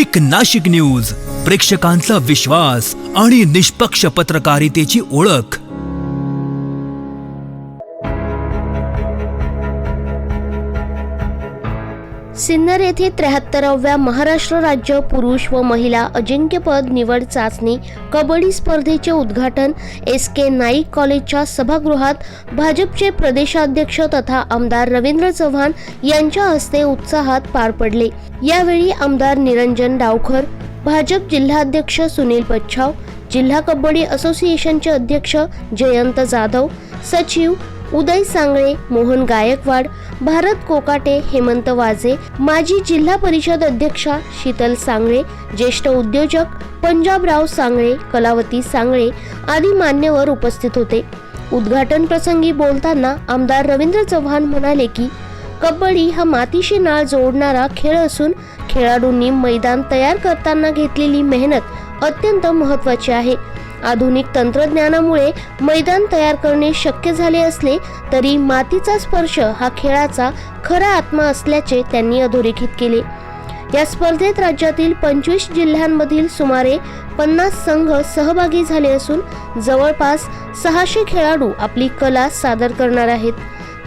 एक नाशिक न्यूज, प्रेक्षकांचा विश्वास आणि निष्पक्ष पत्रकारितेची ओळख। सिन्नर येथे 73व्या महाराष्ट्र राज्य पुरुष व महिला अजिंक्यपद निवड चाचणी कबड्डी स्पर्धेचे उद्घाटन SK नाईक कॉलेजच्या सभागृहात भाजपचे प्रदेशाध्यक्ष तथा आमदार रवींद्र चव्हाण यांच्या हस्ते उत्साहात पार पडले। यावेळी आमदार निरंजन डावखर, भाजप जिल्हाध्यक्ष सुनील पच्छाव, जिल्हा कबड्डी असोसिएशनचे अध्यक्ष जयंत जाधव, सचिव उदय सांगळे, मोहन गायकवाड, भारत कोकाटे, हेमंत वाजे, माजी जिल्हा परिषद अध्यक्षा शीतल सांगळे, ज्येष्ठ उद्योजक पंजाबराव सांगळे, कलावती सांगळे आदी मान्यवर उपस्थित होते। उद्घाटन प्रसंगी बोलताना आमदार रवींद्र चव्हाण म्हणाले की कबड्डी हा मातीशी नाळ जोडणारा खेळ असून खेळाडूंनी मैदान तयार करताना घेतलेली मेहनत अत्यंत महत्त्वाची आहे। आधुनिक तंत्रज्ञानामुळे मैदान तयार करणे शक्य झाले असले तरी मातीचा स्पर्श हा खेळाचा खरा आत्मा असल्याचे त्यांनी अधोरेखित केले। या स्पर्धेत राज्यातील 25 जिल्ह्यांमधील सुमारे 50 संघ सहभागी झाले असून जवळपास 600 खेळाडू आपली कला सादर करणार आहेत।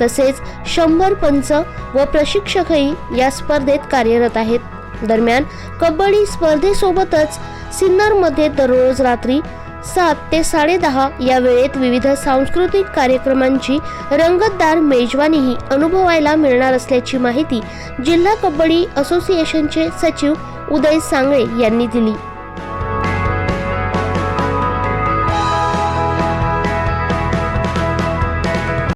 तसेच 100 पंच व प्रशिक्षकही या स्पर्धेत कार्यरत आहेत। दरम्यान कबड्डी स्पर्धेसोबतच सिन्नरमध्ये दररोज रात्री 7 ते 10:30 या वेळेत विविध सांस्कृतिक कार्यक्रमांची रंगतदार मेजवानीही अनुभवायला मिळणार असल्याची माहिती जिल्हा कबड्डी असोसिएशनचे सचिव उदय सांगळे यांनी दिली।